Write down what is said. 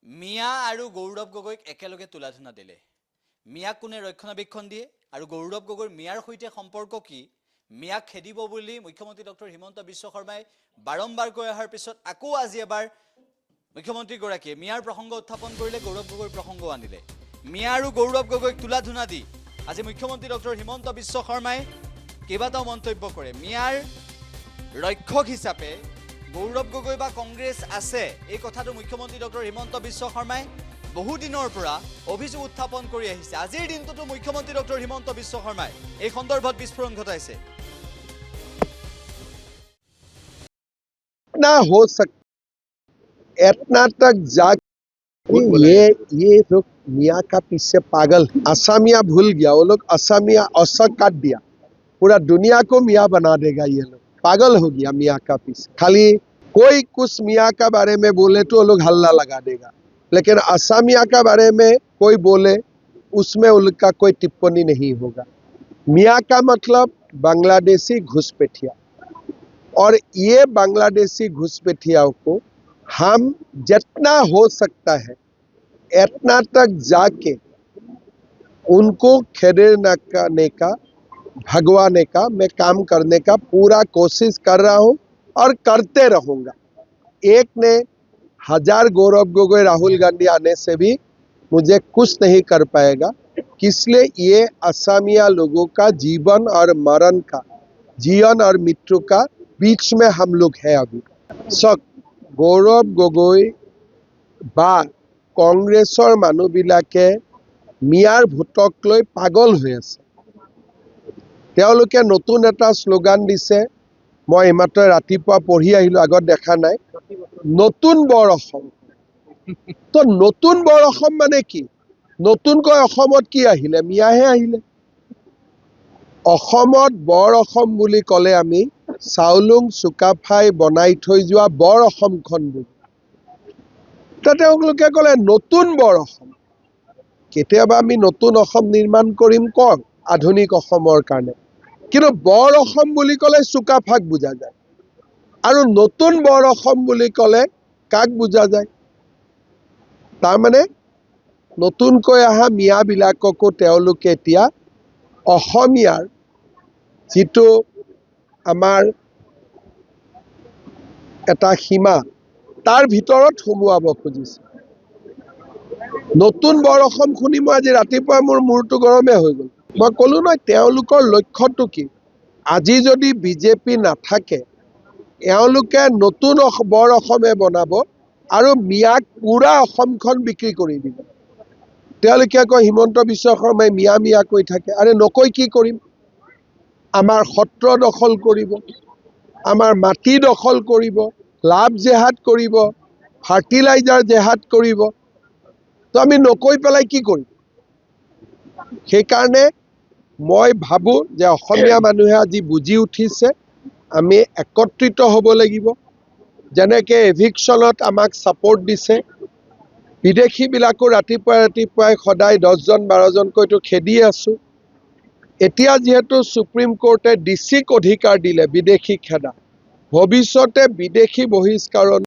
মিয়া আৰু গৌৰৱ গগৈক একেলগে তুলাধনা দিলে। মিয়াক কোনে ৰক্ষণাবেক্ষণ দিয়ে আৰু গৌৰৱ গগৈৰ মিয়াৰ সৈতে সম্পৰ্ক কি? মিয়াক খেদিব বুলি মুখ্যমন্ত্ৰী ডক্টৰ হিমন্ত বিশ্ব শৰ্মাই বাৰম্বাৰ কৈ অহাৰ পিছত আকৌ আজি এবাৰ মুখ্যমন্ত্ৰীগৰাকীয়ে মিয়াৰ প্ৰসংগ উত্থাপন কৰিলে, গৌৰৱ গগৈৰ প্ৰসংগ আনিলে। মিয়া আৰু গৌৰৱ গগৈক তুলাধনা দি আজি মুখ্যমন্ত্ৰী ডক্টৰ হিমন্ত বিশ্ব শৰ্মাই কেইবাটাও মন্তব্য কৰে। মিয়াৰ ৰক্ষক হিচাপে গৌৰৱ গগৈ বা কংগ্ৰেছ আছে, এই কথাটো মুখ্যমন্ত্ৰী ডক্টৰ হিমন্ত বিশ্ব শৰ্মাই বহুদিনৰ পৰা অভিযোগ উত্থাপন কৰি আহিছে। আজিৰ দিনটোতো মুখ্যমন্ত্ৰী ডক্টৰ হিমন্ত বিশ্ব শৰ্মাই এই সন্দৰ্ভত বিস্ফোৰণ ঘটাইছে। ना हो सकता इतना तक जा ये लोग मियाँ का पीछे पागल, असमिया भूल गया, वो लोग असमिया असक काट दिया, पूरा दुनिया को मियाँ बना देगा। ये लोग पागल हो गया मियाँ का पीछे। खाली कोई कुछ मियाँ का बारे में बोले तो वो लोग हल्ला लगा देगा, लेकिन असमिया का बारे में कोई बोले उसमें उनका कोई टिप्पणी नहीं होगा। मियाँ का मतलब बांग्लादेशी घुसपैठिया, और ये बांग्लादेशी घुसपैठियाओं को हम जितना हो सकता है इतना तक जाके उनको खेदने का भगवाने का मैं काम करने का पूरा कोशिश कर रहा हूं और करते रहूंगा। एक ने 1000 गौरव गोगोई राहुल गांधी आने से भी मुझे कुछ नहीं कर पाएगा, इसलिए ये असमिया लोगों का जीवन और मरण का, जीवन और मृत्यु का बीच में हम लोग हैं अभी। सब गौरव गगৈ বা কংগ্ৰেছৰ মানুহবিলাকে মিয়াৰ ভোটক লৈ পাগল হৈ আছে। তেওঁলোকে নতুন এটা শ্লোগান দিছে, মই এইমাত্ৰ ৰাতিপুৱা পঢ়ি আহিলো, আগত দেখা নাই, নতুন বৰ অসম। তো নতুন বৰ অসম মানে কি? নতুনকৈ অসমত কি আহিলে? মিয়াহে আহিলে। অসমত বৰ অসম বুলি ক'লে আমি চাউলুং চুকাফাই বনাই থৈ যোৱা বৰ অসমখন বুলি। তেওঁলোকে ক'লে নতুন বৰ অসম। কেতিয়াবা আমি নতুন অসম নিৰ্মাণ কৰিম কওক আধুনিক অসমৰ কাৰণে, কিন্তু বৰ অসম বুলি ক'লে চুকাফাক বুজা যায়, আৰু নতুন বৰ অসম বুলি ক'লে কাক বুজা যায়? তাৰমানে নতুনকৈ অহা মিয়াবিলাককো তেওঁলোকে এতিয়া অসমীয়াৰ যিটো আমাৰ এটা সীমা তাৰ ভিতৰত সোমোৱাব খুজিছে। নতুন বৰ অসম শুনি মই আজি ৰাতিপুৱা মোৰ মূৰটো গৰমে হৈ গ'ল। মই ক'লো নহয়, তেওঁলোকৰ লক্ষ্যটো কি? আজি যদি বিজেপি নাথাকে, এওঁলোকে নতুন বৰ অসমে বনাব আৰু মিয়াক পুৰা অসমখন বিক্ৰী কৰি দিব। তেওঁলোকে আকৌ হিমন্ত বিশ্ব শৰ্মাই মিয়া মিয়া কৈ থাকে। আৰে নকৈ কি কৰিম? আমাৰ সত্ৰ দখল কৰিব, আমাৰ মাটি দখল কৰিব, লাভ জেহাদ কৰিব, ফাৰ্টিলাইজাৰ জেহাদ কৰিব, তো আমি নকৈ পেলাই কি কৰিম? সেইকাৰণে মই ভাবোঁ যে অসমীয়া মানুহে আজি বুজি উঠিছে, আমি একত্ৰিত হ'ব লাগিব। যেনেকৈ এভিকশ্যনত আমাক ছাপোৰ্ট দিছে, বিদেশীবিলাকো ৰাতিপুৱাই সদায় 10জন 12জনকৈতো খেদি আছোঁ। এতিয়া যিহেতু সুপ্ৰিম কোৰ্টে ডিচিক অধিকাৰ দিলে বিদেশী খেদা, ভৱিষ্যতে বিদেশী বহিষ্কৰণ